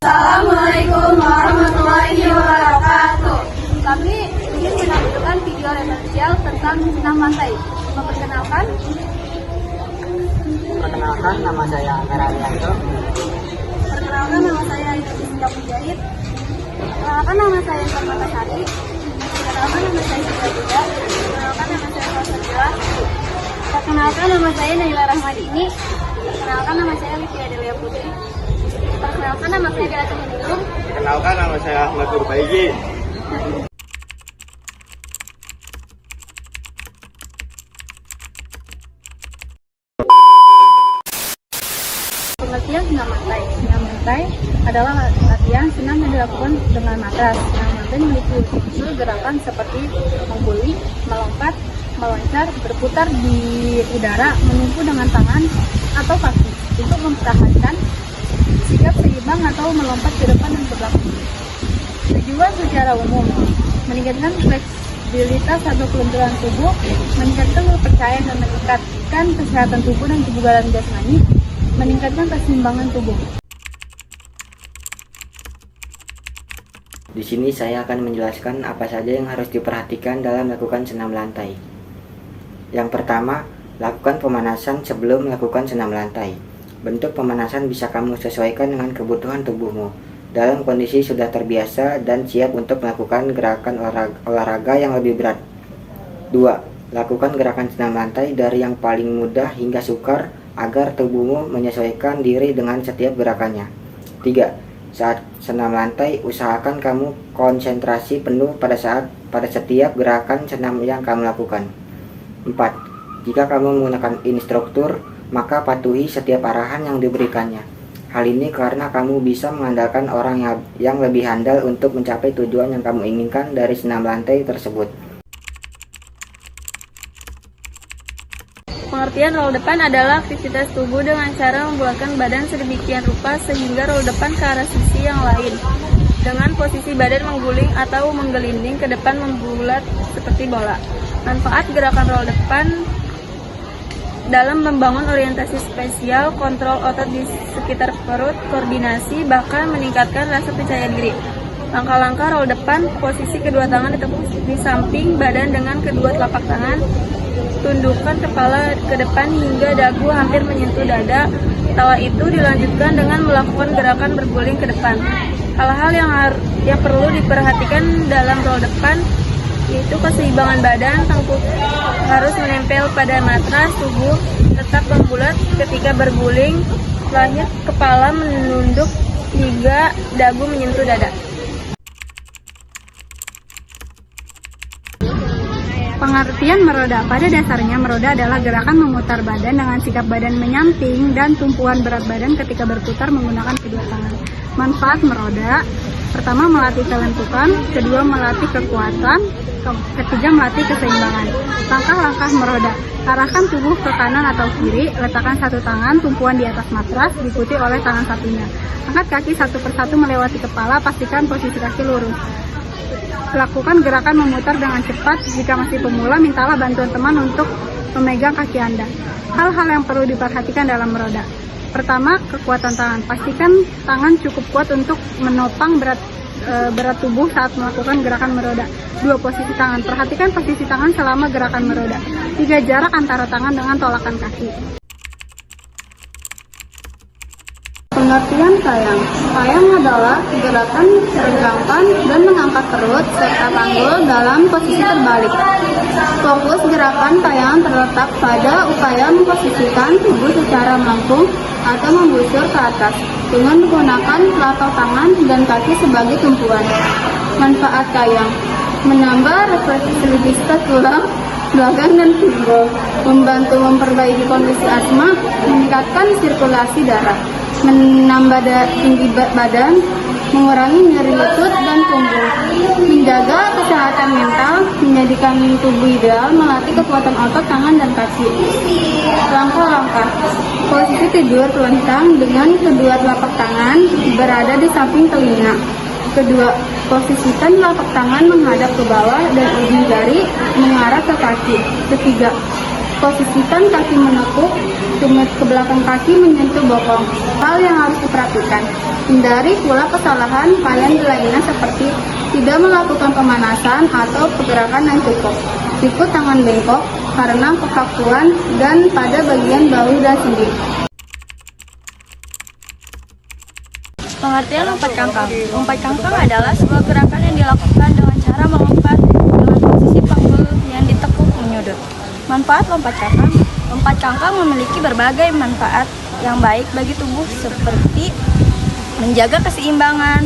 Assalamualaikum warahmatullahi wabarakatuh. Kami ingin menampilkan video referensial tentang senam lantai. Memperkenalkan, nama saya Amir Alianto. perkenalkan nama saya Indah Mujahid. Perkenalkan nama saya Sarmata Sari. Perkenalkan nama saya Sita Buddha. Perkenalkan nama saya Fauzia. Perkenalkan nama saya Naila Rahmadini. Perkenalkan nama saya Livia Delia Putri. Perkenalkan nama saya Gara Tumindung. Kenalkan, nama saya Ahmad Nurbaigi. Pengertian senam lantai. Senam lantai adalah latihan senam yang dilakukan dengan matras. Senam lantai memiliki unsur gerakan seperti mengguli, melompat, meloncat, berputar di udara, menumpu dengan tangan atau kaki untuk mempertahankan sikap seimbang atau melompat ke depan dan ke belakang. Tujuan secara umum meningkatkan fleksibilitas atau kelenturan tubuh, meningkatkan kepercayaan dan meningkatkan kesehatan tubuh dan kebugaran jasmani, meningkatkan keseimbangan tubuh. Di sini saya akan menjelaskan apa saja yang harus diperhatikan dalam melakukan senam lantai. Yang pertama, lakukan pemanasan sebelum melakukan senam lantai. Bentuk pemanasan bisa kamu sesuaikan dengan kebutuhan tubuhmu. Dalam kondisi sudah terbiasa dan siap untuk melakukan gerakan olahraga yang lebih berat. 2. Lakukan gerakan senam lantai dari yang paling mudah hingga sukar agar tubuhmu menyesuaikan diri dengan setiap gerakannya. 3. Saat senam lantai, usahakan kamu konsentrasi penuh pada setiap gerakan senam yang kamu lakukan. 4. Jika kamu menggunakan instruktur, maka patuhi setiap arahan yang diberikannya. Hal ini karena kamu bisa mengandalkan orang yang lebih handal untuk mencapai tujuan yang kamu inginkan dari senam lantai tersebut. Pengertian roll depan adalah aktivitas tubuh dengan cara membulatkan badan sedemikian rupa sehingga roll depan ke arah sisi yang lain. Dengan posisi badan mengguling atau menggelinding ke depan membulat seperti bola. Manfaat gerakan roll depan dalam membangun orientasi spasial, kontrol otot di sekitar perut, koordinasi, bahkan meningkatkan rasa percaya diri. Langkah-langkah roll depan, posisi kedua tangan ditekuk di samping badan dengan kedua telapak tangan, tundukkan kepala ke depan hingga dagu hampir menyentuh dada. Setelah itu dilanjutkan dengan melakukan gerakan berguling ke depan. Hal-hal yang perlu diperhatikan dalam roll depan yaitu keseimbangan badan, tengkuk harus menempel pada matras, tubuh tetap membulat ketika berguling, selanjutnya kepala menunduk hingga dagu menyentuh dada. Pengertian meroda. Pada dasarnya meroda adalah gerakan memutar badan dengan sikap badan menyamping dan tumpuan berat badan ketika berputar menggunakan kedua tangan. Manfaat meroda: pertama, melatih kelentukan, kedua, melatih kekuatan, ketiga, melatih keseimbangan. Langkah-langkah meroda: arahkan tubuh ke kanan atau kiri, letakkan satu tangan tumpuan di atas matras, diikuti oleh tangan satunya. Angkat kaki satu persatu melewati kepala, pastikan posisi kaki lurus. Lakukan gerakan memutar dengan cepat. Jika masih pemula, mintalah bantuan teman untuk memegang kaki Anda. Hal-hal yang perlu diperhatikan dalam meroda: pertama, kekuatan tangan. Pastikan tangan cukup kuat untuk menopang berat tubuh saat melakukan gerakan meroda. 2. Posisi tangan. Perhatikan posisi tangan selama gerakan meroda. 3. Jarak antara tangan dengan tolakan kaki. Pengertian payang. Payang adalah gerakan meregangkan dan mengangkat perut serta panggul dalam posisi terbalik. Fokus gerakan payang terletak pada upaya memposisikan tubuh secara melengkung atau membusur ke atas dengan menggunakan telapak tangan dan kaki sebagai tumpuan. Manfaat payang: menambah refleksibilitas tulang belakang dan pinggul, membantu memperbaiki kondisi asma, meningkatkan sirkulasi darah, menambah tinggi badan, mengurangi nyeri lutut dan punggung, menjaga kesehatan mental, menjadikan tubuh ideal, melatih kekuatan otot tangan dan kaki. Langkah-langkah: posisi tidur telentang dengan kedua telapak tangan berada di samping telinga. Kedua, posisikan telapak tangan menghadap ke bawah dan ujung jari mengarah ke kaki. Ketiga, Posisikan kaki menekuk, tumit ke belakang kaki menyentuh bokong. Hal yang harus diperhatikan, hindari pula kesalahan kalian lainnya seperti tidak melakukan pemanasan atau pergerakan yang cukup. Ikut tangan bengkok karena kekakuan dan pada bagian bahu dan sendi. Pengertian lompat kangkang. Lompat kangkang adalah sebuah gerakan yang dilakukan dengan cara melompat dengan posisi panggul yang ditekuk menyudut. Manfaat lompat kangkang. Lompat kangkang memiliki berbagai manfaat yang baik bagi tubuh seperti menjaga keseimbangan,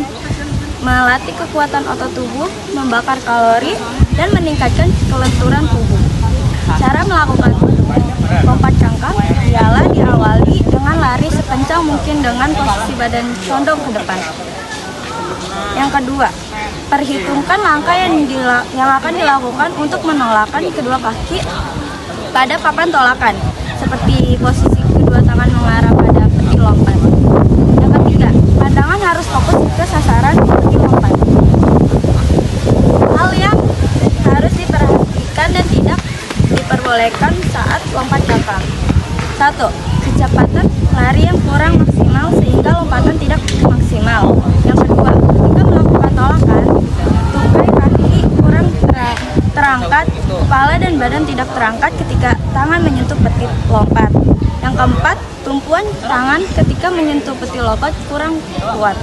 melatih kekuatan otot tubuh, membakar kalori, dan meningkatkan kelenturan tubuh. Cara melakukan lompat kangkang ialah diawali dengan lari sekencang mungkin dengan posisi badan condong ke depan. Yang kedua, perhitungkan langkah yang akan dilakukan untuk menolakkan kedua kaki pada papan tolakan, seperti posisi kedua tangan mengarah pada peti lompat. Yang ketiga, pandangan harus fokus ke sasaran peti lompat. Hal yang harus diperhatikan dan tidak diperbolehkan saat lompat kangkang. 1. Kecepatan lari yang kurang maksimal sehingga lompatan tidak maksimal. Yang kedua, ketika melakukan tolakan, tungkai kaki kurang terangkat, kepala dan badan tidak terangkat ketika tangan menyentuh peti lompat. Yang keempat, tumpuan tangan ketika menyentuh peti lompat kurang kuat.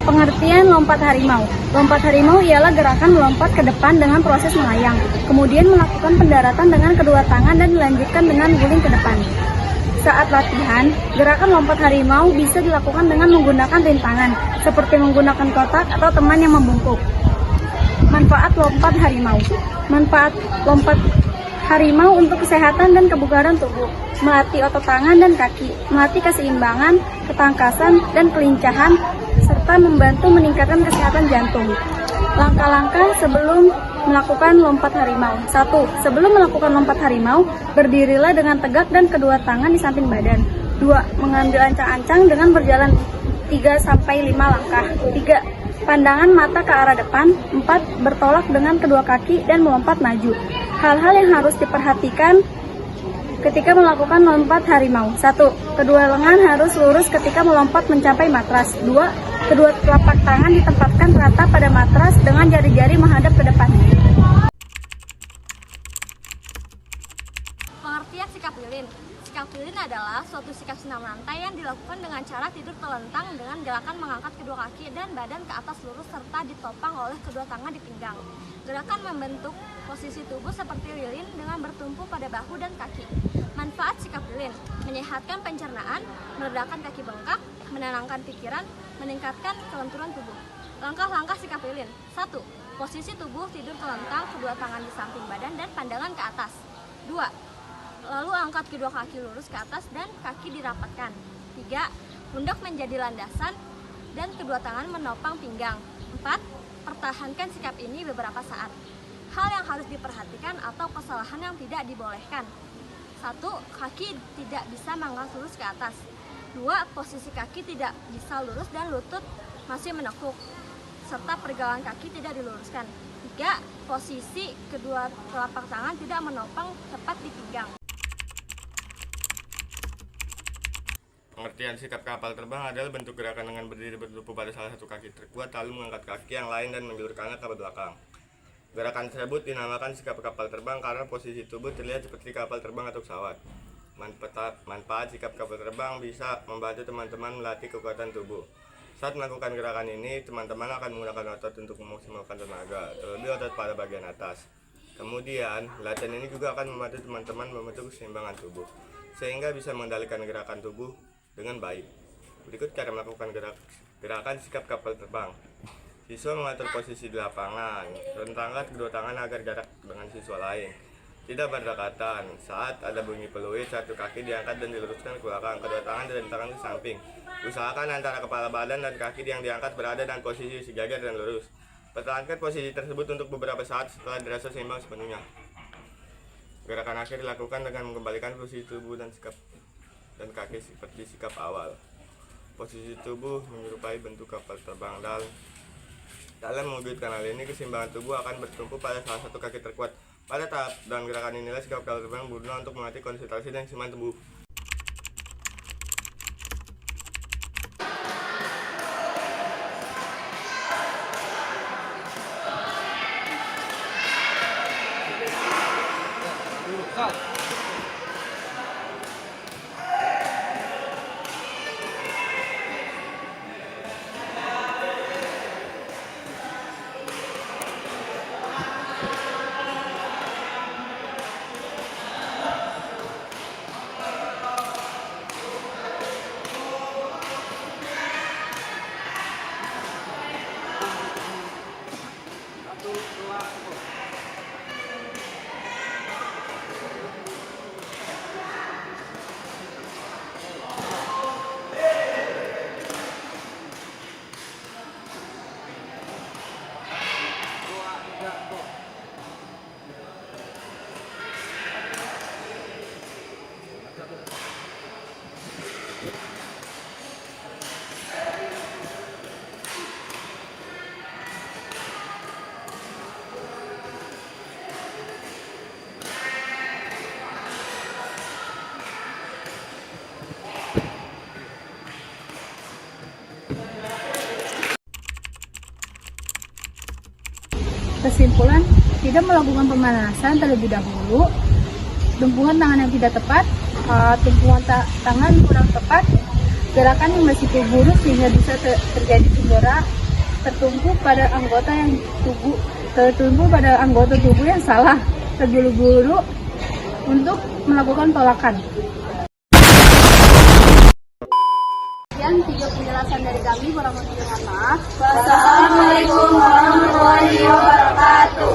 Pengertian lompat harimau. Lompat harimau ialah gerakan melompat ke depan dengan proses melayang, kemudian melakukan pendaratan dengan kedua tangan dan dilanjutkan dengan guling ke depan. Saat latihan, gerakan lompat harimau bisa dilakukan dengan menggunakan rintangan, seperti menggunakan kotak atau teman yang membungkuk. Manfaat lompat harimau. Manfaat lompat harimau untuk kesehatan dan kebugaran tubuh, melatih otot tangan dan kaki, melatih keseimbangan, ketangkasan, dan kelincahan, serta membantu meningkatkan kesehatan jantung. Langkah-langkah sebelum melakukan lompat harimau. 1. Sebelum melakukan lompat harimau, berdirilah dengan tegak dan kedua tangan di samping badan. 2. Mengambil ancang-ancang dengan berjalan 3-5 langkah. 3. Pandangan mata ke arah depan. 4. Bertolak dengan kedua kaki dan melompat maju. Hal-hal yang harus diperhatikan ketika melakukan lompat harimau. 1. Kedua lengan harus lurus ketika melompat mencapai matras. 2. Kedua telapak tangan ditempatkan rata pada matras dengan jari-jari menghadap ke depan. Pengertian sikap lilin. Sikap lilin adalah suatu sikap senam lantai yang dilakukan dengan cara tidur telentang dengan gerakan mengangkat kedua kaki dan badan ke atas lurus serta ditopang oleh kedua tangan di pinggang. Gerakan membentuk posisi tubuh seperti lilin dengan bertumpu pada bahu dan kaki. Manfaat sikap lilin: menyehatkan pencernaan, meredakan kaki bengkak, menenangkan pikiran, meningkatkan kelenturan tubuh. Langkah-langkah sikap lilin. 1. Posisi tubuh tidur telentang, kedua tangan di samping badan dan pandangan ke atas. 2. Lalu angkat kedua kaki lurus ke atas dan kaki dirapatkan. 3. Pundak menjadi landasan dan kedua tangan menopang pinggang. 4. Pertahankan sikap ini beberapa saat. Hal yang harus diperhatikan atau kesalahan yang tidak dibolehkan. 1. Kaki tidak bisa manggas lurus ke atas. 2. Posisi kaki tidak bisa lurus dan lutut masih menekuk, serta pergelangan kaki tidak diluruskan. 3. Posisi kedua telapak tangan tidak menopang tepat di pinggang. Pengertian sikap kapal terbang adalah bentuk gerakan dengan berdiri bertumpu pada salah satu kaki terkuat lalu mengangkat kaki yang lain dan menjulurkannya ke belakang. Gerakan tersebut dinamakan sikap kapal terbang karena posisi tubuh terlihat seperti kapal terbang atau pesawat. Manfaat sikap kapal terbang bisa membantu teman-teman melatih kekuatan tubuh. Saat melakukan gerakan ini, teman-teman akan menggunakan otot untuk memaksimalkan tenaga, terlebih otot pada bagian atas. Kemudian, latihan ini juga akan membantu teman-teman membentuk keseimbangan tubuh, sehingga bisa mengendalikan gerakan tubuh dengan baik. Berikut cara melakukan gerakan sikap kapal terbang. Siswa mengatur posisi di lapangan, rentangkan kedua tangan agar jarak dengan siswa lain tidak berdekatan. Saat ada bunyi peluit, satu kaki diangkat dan diluruskan ke belakang, kedua tangan direntangkan ke samping. Usahakan antara kepala badan dan kaki yang diangkat berada dalam posisi sejajar dan lurus. Pertahankan posisi tersebut untuk beberapa saat setelah dirasa seimbang sepenuhnya. Gerakan akhir dilakukan dengan mengembalikan posisi tubuh dan kaki seperti sikap awal. Posisi tubuh menyerupai bentuk kapal terbang dan Dalam mewujudkan hal ini, keseimbangan tubuh akan bertumpu pada salah satu kaki terkuat. Pada tahap dan gerakan inilah sikap kapal terbang berguna untuk melatih konsentrasi dan keseimbangan tubuh. Kesimpulan, tidak melakukan pemanasan terlebih dahulu, tumpuan tangan yang tidak tepat, tumpuan tangan kurang tepat, gerakan yang berisiko buruk sehingga bisa terjadi cedera, tertumpu pada anggota tubuh yang salah, terburu-buru untuk melakukan tolakan. Sekian 3 penjelasan dari kami, warahmatullahi wabarakatuh. Wassalamualaikum warahmatullahi wabarakatuh.